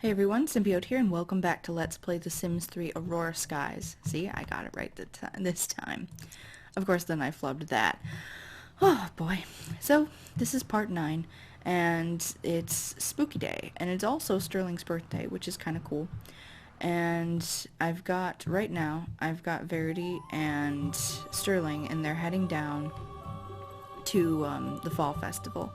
Hey everyone, Symbiote here, and welcome back to Let's Play The Sims 3 Aurora Skies. See, I got it right this time. Of course, then I flubbed that. Oh boy. So, this is part 9, and it's Spooky Day, and it's also Sterling's birthday, which is kind of cool. And right now, I've got Verity and Sterling, and they're heading down to the fall festival.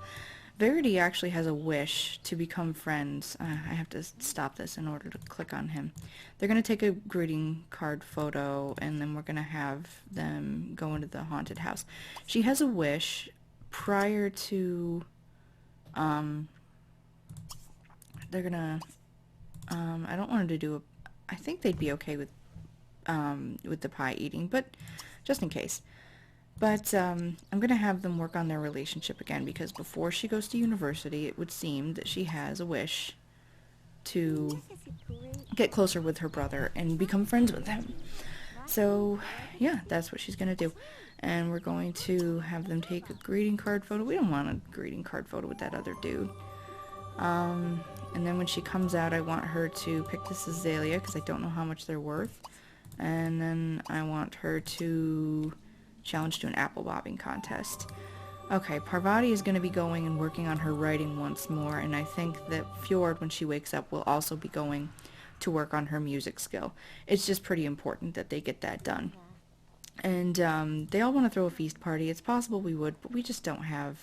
Verity actually has a wish to become friends. I have to stop this in order to click on him. They're going to take a greeting card photo, and then we're going to have them go into the haunted house. She has a wish prior to, they're going to, I don't want her to do I think they'd be okay with the pie eating, but just in case. But I'm going to have them work on their relationship again, because before she goes to university, it would seem that she has a wish to get closer with her brother and become friends with him. So, yeah, that's what she's going to do. And we're going to have them take a greeting card photo. We don't want a greeting card photo with that other dude. And then when she comes out, I want her to pick this azalea, because I don't know how much they're worth. And then I want her to challenge to an apple bobbing contest. Okay, Parvati is going to be going and working on her writing once more, and I think that Fjord, when she wakes up, will also be going to work on her music skill. It's just pretty important that they get that done. And they all want to throw a feast party. It's possible we would, but we just don't have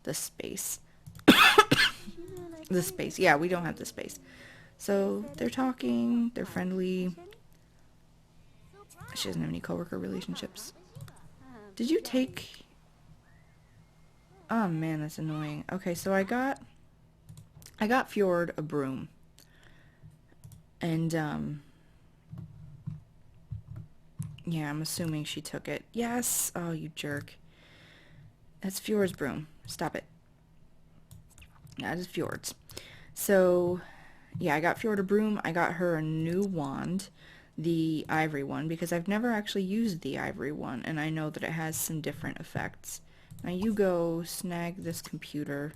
the space. Yeah, we don't have the space. So they're talking, they're friendly. She doesn't have any coworker relationships. Did you take... Oh man, that's annoying. Okay, so I got Fjord a broom. And, yeah, I'm assuming she took it. Yes! Oh, you jerk. That's Fjord's broom. Stop it. That is Fjord's. So, yeah, I got Fjord a broom. I got her a new wand. The ivory one, because I've never actually used the ivory one, and I know that it has some different effects. Now you go snag this computer,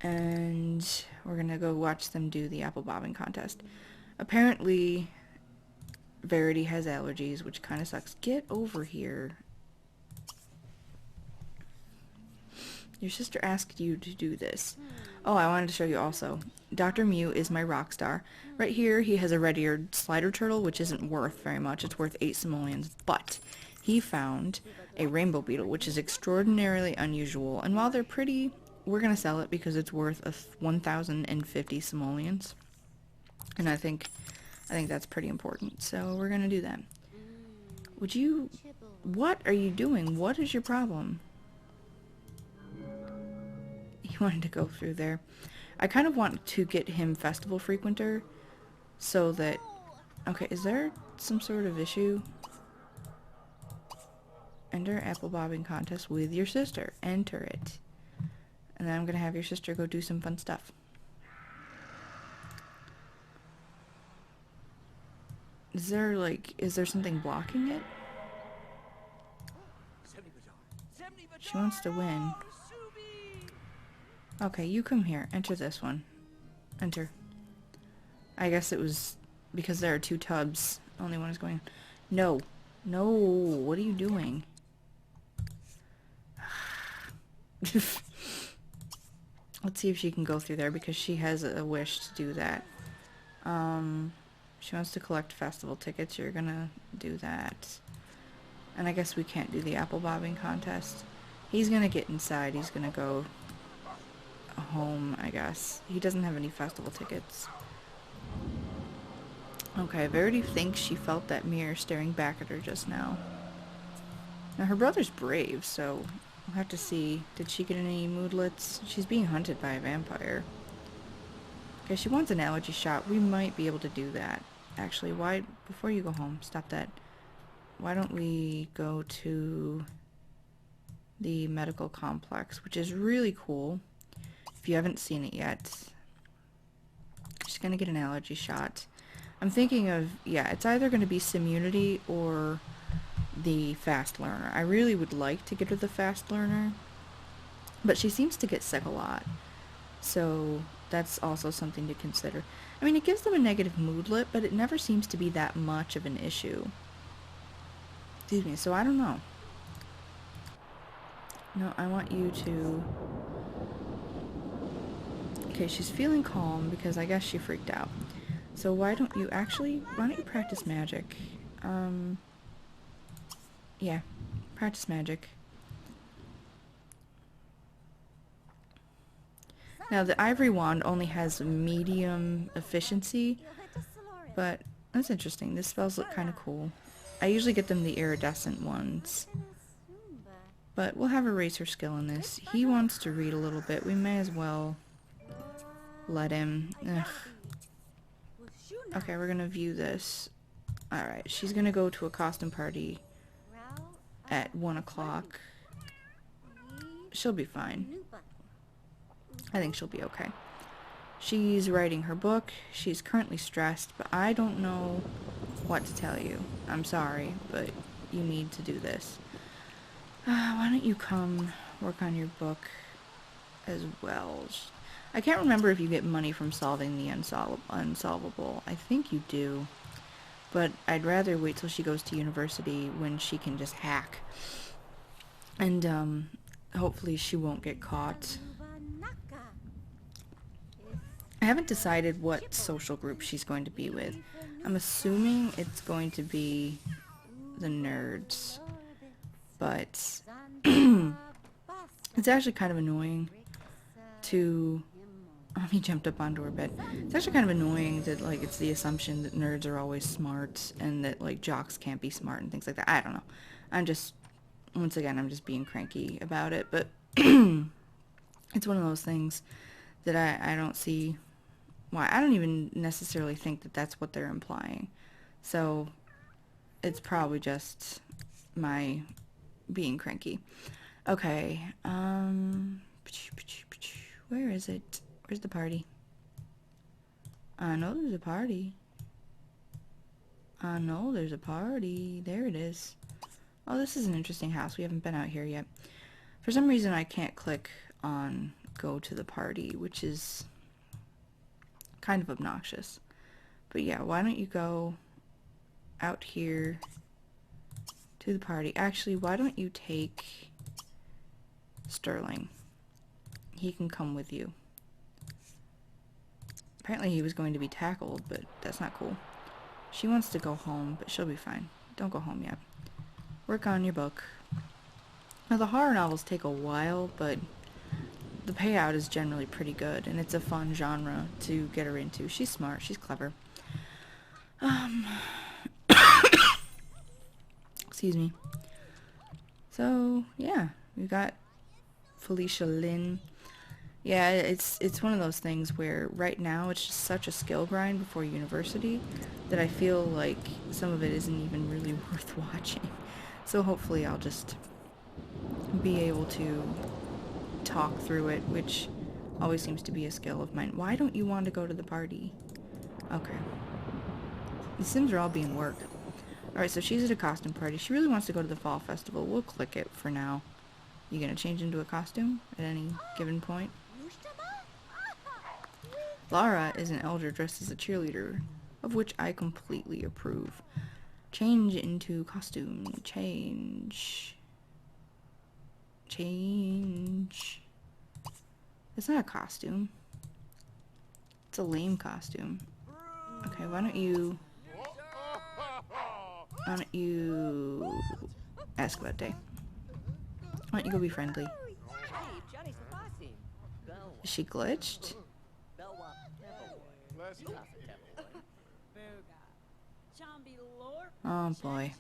and we're gonna go watch them do the apple bobbing contest. Apparently Verity has allergies, which kind of sucks. Get over here. Your sister asked you to do this. Oh, I wanted to show you also. Dr. Mew is my rock star. Right here, he has a red-eared slider turtle, which isn't worth very much. It's worth 8 simoleons, but he found a rainbow beetle, which is extraordinarily unusual. And while they're pretty, we're going to sell it because it's worth 1,050 simoleons. And I think that's pretty important. So we're going to do that. Would you... What are you doing? What is your problem? He wanted to go through there. I kind of want to get him festival frequenter so that... Okay, is there some sort of issue? Enter apple bobbing contest with your sister. Enter it. And then I'm going to have your sister go do some fun stuff. Is there something blocking it? She wants to win. Okay, you come here. Enter this one. Enter. I guess it was because there are 2 tubs. Only one is going... No. No. What are you doing? Let's see if she can go through there, because she has a wish to do that. She wants to collect festival tickets. You're gonna do that. And I guess we can't do the apple bobbing contest. He's gonna get inside. He's gonna go... home, I guess. He doesn't have any festival tickets. Okay, Verity thinks she felt that mirror staring back at her just now. Now, her brother's brave, so we'll have to see. Did she get any moodlets? She's being hunted by a vampire. Okay, she wants an allergy shot. We might be able to do that. Actually, before you go home, stop that. Why don't we go to the medical complex, which is really cool. If you haven't seen it yet, she's gonna get an allergy shot. I'm thinking of, yeah, it's either gonna be Simunity or the fast learner. I really would like to get her the fast learner, but she seems to get sick a lot. So that's also something to consider. I mean, it gives them a negative moodlet, but it never seems to be that much of an issue. Excuse me, so I don't know. No, I want you to... Okay, she's feeling calm because I guess she freaked out. So why don't you practice magic? Yeah, practice magic. Now, the ivory wand only has medium efficiency, but that's interesting. These spells look kind of cool. I usually get them the iridescent ones. But we'll have a racer skill in this. He wants to read a little bit. We may as well let him. Ugh. Okay, we're gonna view this. Alright, she's gonna go to a costume party at 1 o'clock. She'll be fine. I think she'll be okay. She's writing her book. She's currently stressed, but I don't know what to tell you. I'm sorry, but you need to do this. Why don't you come work on your book as well? I can't remember if you get money from solving the unsolvable. I think you do. But I'd rather wait till she goes to university when she can just hack. And, hopefully she won't get caught. I haven't decided what social group she's going to be with. I'm assuming it's going to be the nerds. But it's actually kind of annoying to... he jumped up onto her bed. It's actually kind of annoying that, like, it's the assumption that nerds are always smart and that, like, jocks can't be smart and things like that. I don't know. I'm just... Once again, I'm just being cranky about it, but it's one of those things that I don't see why. I don't even necessarily think that that's what they're implying. So it's probably just my being cranky. Okay, where is it? Where's the party? I know there's a party. I know there's a party. There it is. Oh, this is an interesting house. We haven't been out here yet. For some reason, I can't click on go to the party, which is kind of obnoxious. But yeah, why don't you go out here to the party? Actually, why don't you take Sterling? He can come with you. Apparently he was going to be tackled, but that's not cool. She wants to go home, but she'll be fine. Don't go home yet. Work on your book. Now, the horror novels take a while, but the payout is generally pretty good, and it's a fun genre to get her into. She's smart. She's clever. Excuse me. So, yeah. We got Felicia Lynn. Yeah, it's one of those things where right now it's just such a skill grind before university that I feel like some of it isn't even really worth watching. So hopefully I'll just be able to talk through it, which always seems to be a skill of mine. Why don't you want to go to the party? Okay. The Sims are all being worked. Alright, so she's at a costume party. She really wants to go to the fall festival. We'll click it for now. You gonna change into a costume at any given point? Lara is an elder dressed as a cheerleader, of which I completely approve. Change into costume. Change. Change. It's not a costume. It's a lame costume. Okay, why don't you ask about day? Why don't you go be friendly? Is she glitched? Oh boy.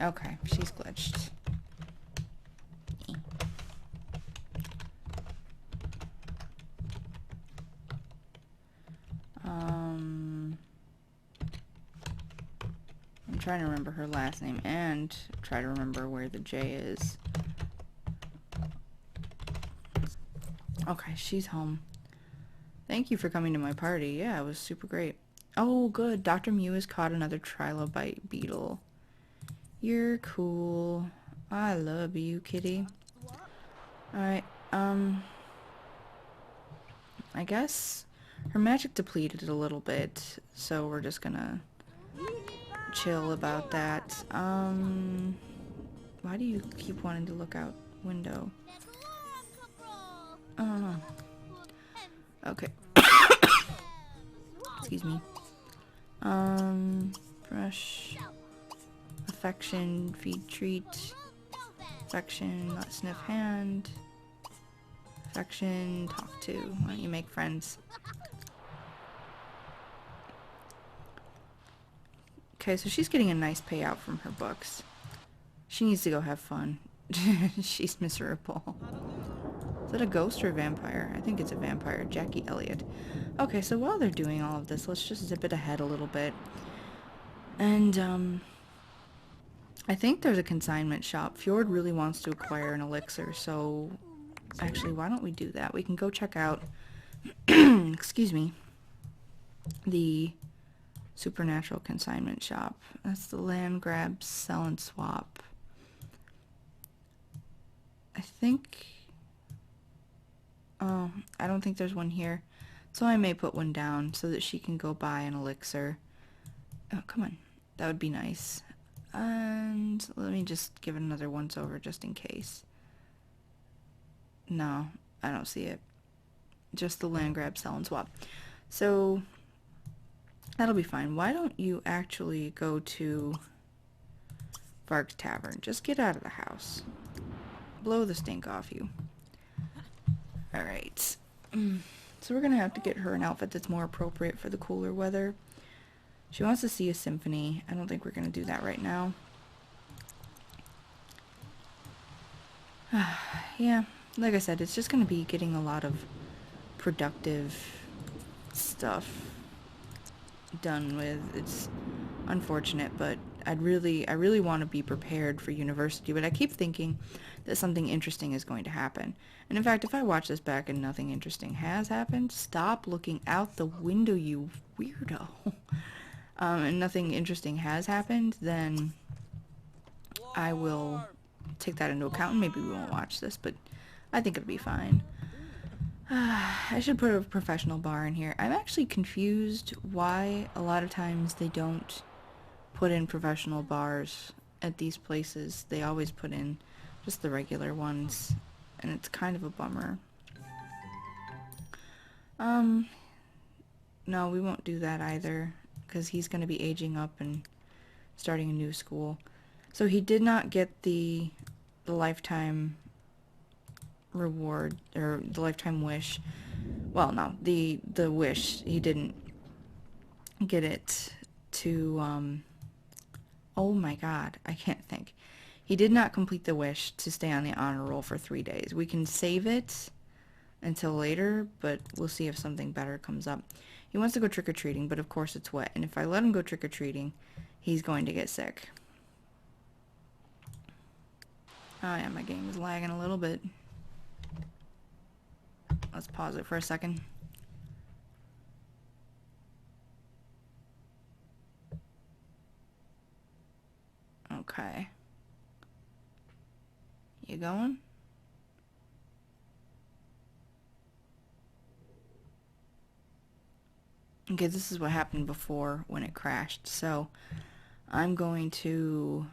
Okay, she's glitched. I'm trying to remember her last name and try to remember where the J is. Okay, she's home. Thank you for coming to my party. Yeah, it was super great. Oh, good. Dr. Mew has caught another trilobite beetle. You're cool. I love you, kitty. Alright, I guess her magic depleted a little bit, so we're just gonna chill about that. Why do you keep wanting to look out window? I don't know. Okay. Excuse me. Brush. Affection, feed, treat. Affection, not sniff hand. Affection, talk to. Why don't you make friends? Okay, so she's getting a nice payout from her books. She needs to go have fun. She's miserable. Is that a ghost or a vampire? I think it's a vampire. Jackie Elliott. Okay, so while they're doing all of this, let's just zip it ahead a little bit. And, I think there's a consignment shop. Fjord really wants to acquire an elixir, so actually, why don't we do that? We can go check out, excuse me, the supernatural consignment shop. That's the land grab, sell and swap. I think, oh, I don't think there's one here. So I may put one down so that she can go buy an elixir. Oh, come on. That would be nice. And let me just give it another once over just in case. No, I don't see it. Just the land grab, sell, and swap. So that'll be fine. Why don't you actually go to Varg's Tavern? Just get out of the house. Blow the stink off you. Alright. So we're going to have to get her an outfit that's more appropriate for the cooler weather. She wants to see a symphony. I don't think we're going to do that right now. Yeah, like I said, it's just going to be getting a lot of productive stuff done with. It's unfortunate, but I really want to be prepared for university, but I keep thinking that something interesting is going to happen. And in fact, if I watch this back and nothing interesting has happened, stop looking out the window, you weirdo. And nothing interesting has happened, then I will take that into account, and maybe we won't watch this, but I think it'll be fine. I should put a professional bar in here. I'm actually confused why a lot of times they don't put in professional bars at these places. They always put in just the regular ones, and it's kind of a bummer. No, we won't do that either, because he's going to be aging up and starting a new school. So he did not get the lifetime reward, or the lifetime wish. Well, no, the wish. He didn't get it to, oh my god, I can't think. He did not complete the wish to stay on the honor roll for 3 days. We can save it until later, but we'll see if something better comes up. He wants to go trick-or-treating, but of course it's wet, and if I let him go trick-or-treating, he's going to get sick. Oh yeah, my game is lagging a little bit. Let's pause it for a second. Okay. You going? Okay, this is what happened before when it crashed. So I'm going to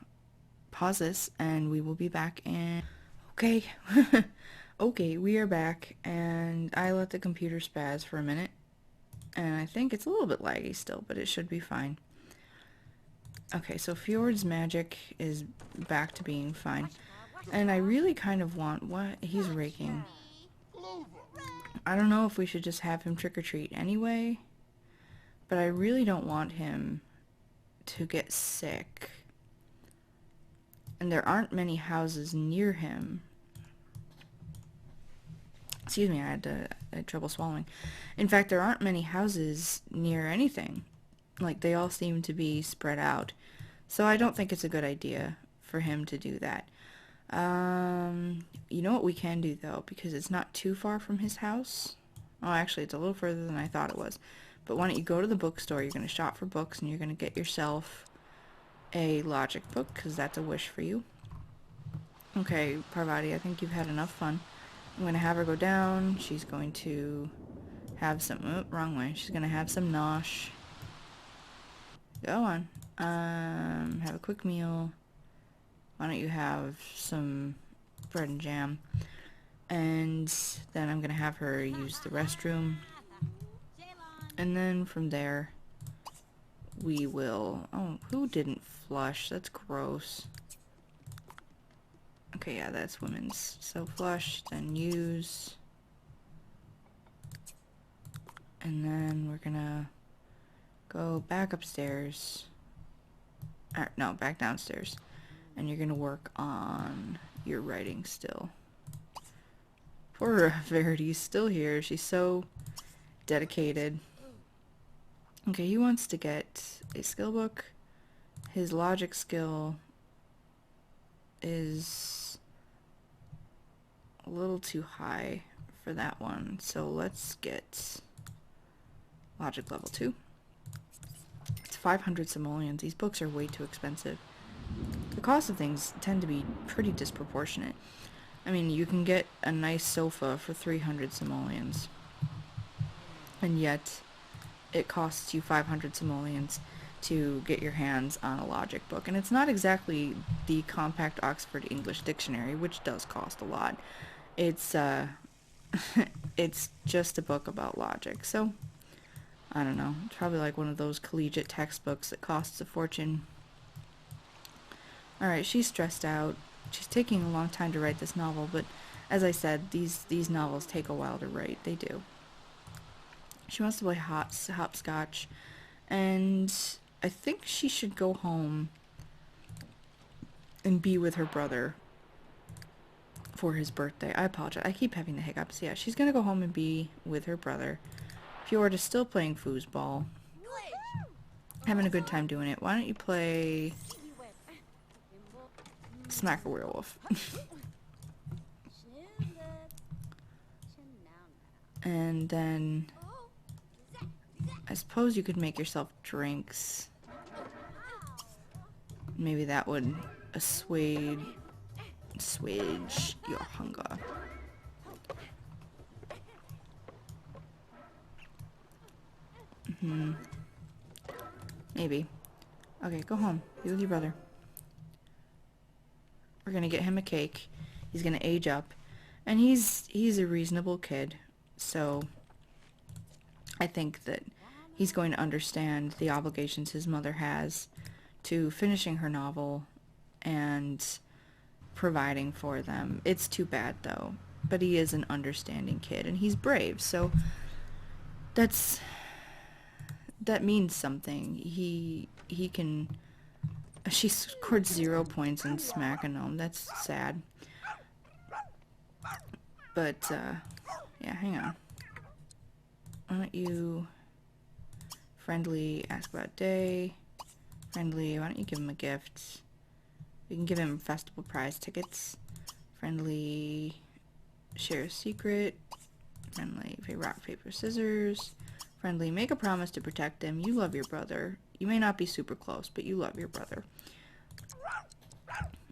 pause this and we will be back in... Okay. Okay, we are back, and I let the computer spaz for a minute, and I think it's a little bit laggy still, but it should be fine. Okay, so Fjord's magic is back to being fine, and I really kind of want... What? He's raking. I don't know if we should just have him trick-or-treat anyway, but I really don't want him to get sick. And there aren't many houses near him. Excuse me, I had trouble swallowing. In fact, there aren't many houses near anything. Like, they all seem to be spread out. So I don't think it's a good idea for him to do that. You know what we can do, though, because it's not too far from his house. Oh, actually, it's a little further than I thought it was. But why don't you go to the bookstore, you're going to shop for books, and you're going to get yourself a logic book, because that's a wish for you. Okay, Parvati, I think you've had enough fun. I'm going to have her go down. She's going to have some, oh, wrong way. She's gonna have some nosh. Go on. Have a quick meal. Why don't you have some bread and jam? And then I'm gonna have her use the restroom. And then from there, we will... Oh, who didn't flush? That's gross. Okay, yeah, that's women's. So flush, then use. And then we're gonna go back upstairs. No, back downstairs. And you're gonna work on your writing still. Poor Verity's still here. She's so dedicated. Okay, he wants to get a skill book. His logic skill is a little too high for that one. So let's get logic level 2. It's 500 simoleons. These books are way too expensive. The cost of things tend to be pretty disproportionate. I mean, you can get a nice sofa for 300 simoleons. And yet, it costs you 500 simoleons to get your hands on a logic book. And it's not exactly the compact Oxford English Dictionary, which does cost a lot. It's, it's just a book about logic. So, I don't know. It's probably like one of those collegiate textbooks that costs a fortune. Alright, she's stressed out. She's taking a long time to write this novel, but as I said, these novels take a while to write. They do. She wants to play hopscotch, and I think she should go home and be with her brother for his birthday. I apologize. I keep having the hiccups. Yeah, she's gonna go home and be with her brother. Fjord is still playing foosball. Having a good time doing it. Why don't you play Smack a Werewolf? And then I suppose you could make yourself drinks. Maybe that would assuage your hunger. Maybe. Okay, go home. Be with your brother. We're gonna get him a cake. He's gonna age up. And he's a reasonable kid. So I think that he's going to understand the obligations his mother has to finishing her novel and providing for them. It's too bad though. But he is an understanding kid and he's brave. So that means something. He can... She scored 0 points in Smack a Gnome. That's sad. But, yeah, hang on. Why don't you... Friendly, ask about day. Friendly, why don't you give him a gift? We can give him festival prize tickets. Friendly, share a secret. Friendly, play rock, paper, scissors. Friendly, make a promise to protect him. You love your brother. You may not be super close, but you love your brother.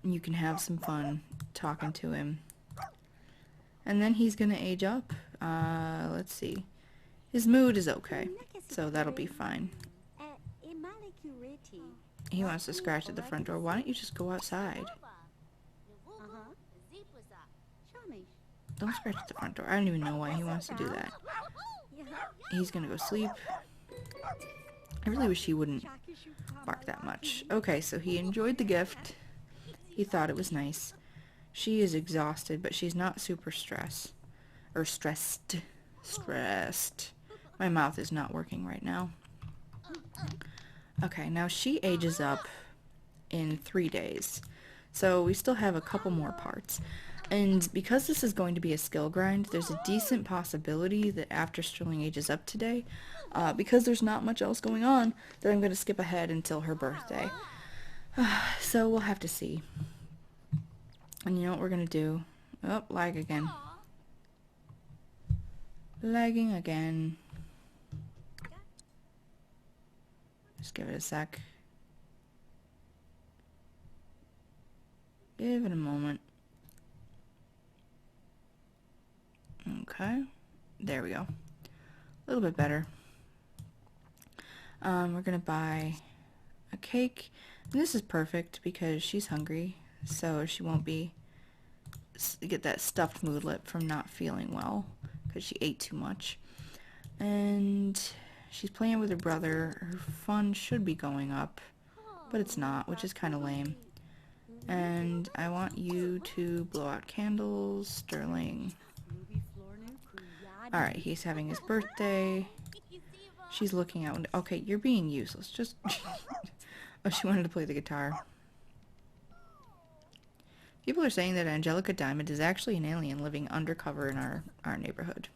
And you can have some fun talking to him. And then he's gonna age up. Let's see. His mood is okay, so that'll be fine. He wants to scratch at the front door. Why don't you just go outside? Don't scratch at the front door. I don't even know why he wants to do that. He's gonna go sleep. I really wish he wouldn't bark that much. Okay, so he enjoyed the gift. He thought it was nice. She is exhausted, but she's not super stressed. Or stressed. Stressed. My mouth is not working right now. Okay, now she ages up in 3 days. So we still have a couple more parts. And because this is going to be a skill grind, there's a decent possibility that after Sterling ages up today, because there's not much else going on, that I'm going to skip ahead until her birthday. So we'll have to see. And you know what we're going to do? Oh, lag again. Lagging again. Just give it a sec. Give it a moment. Okay. There we go. a little bit better. We're gonna buy a cake, and this is perfect because she's hungry, so she won't get that stuffed moodlet from not feeling well because she ate too much. And she's playing with her brother. Her fun should be going up, but it's not, which is kind of lame. And I want you to blow out candles, Sterling. Alright, he's having his birthday. She's looking out. Okay, you're being useless. Just... Oh, she wanted to play the guitar. People are saying that Angelica Diamond is actually an alien living undercover in our neighborhood.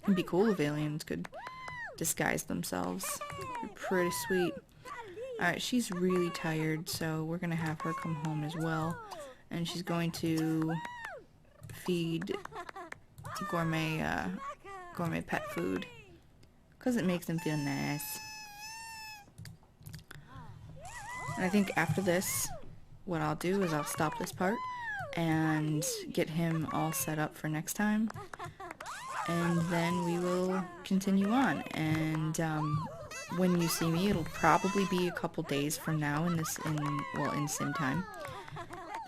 It'd be cool if aliens could disguise themselves. They're pretty sweet. Alright, she's really tired, so we're gonna have her come home as well. And she's going to feed gourmet pet food, because it makes them feel nice. And I think after this, what I'll do is I'll stop this part and get him all set up for next time, and then we will continue on. And when you see me, it'll probably be a couple days from now in sim time,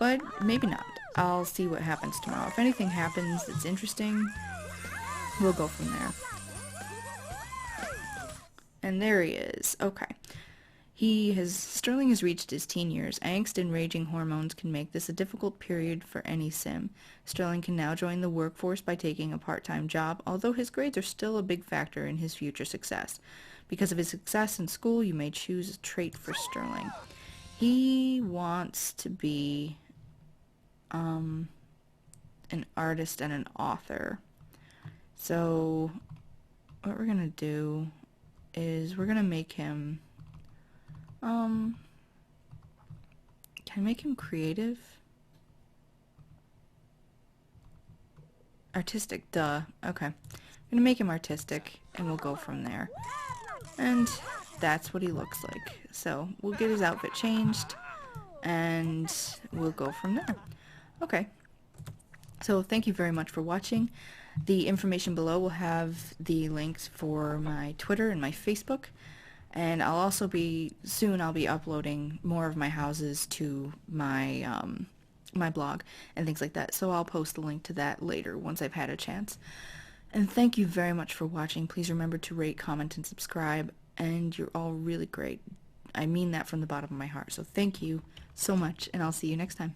but maybe not. I'll see what happens tomorrow. If anything happens that's interesting, we'll go from there. And there he is. Okay. Sterling has reached his teen years. Angst and raging hormones can make this a difficult period for any sim. Sterling can now join the workforce by taking a part-time job, although his grades are still a big factor in his future success. Because of his success in school, you may choose a trait for Sterling. He wants to be an artist and an author. So what we're gonna do is we're gonna make him can I make him creative? Artistic, duh. Okay. I'm gonna make him artistic and we'll go from there. And that's what he looks like. So we'll get his outfit changed and we'll go from there. Okay. So thank you very much for watching. The information below will have the links for my Twitter and my Facebook. And I'll also I'll be uploading more of my houses to my my blog and things like that. So I'll post the link to that later once I've had a chance. And thank you very much for watching. Please remember to rate, comment, and subscribe. And you're all really great. I mean that from the bottom of my heart. So thank you so much, and I'll see you next time.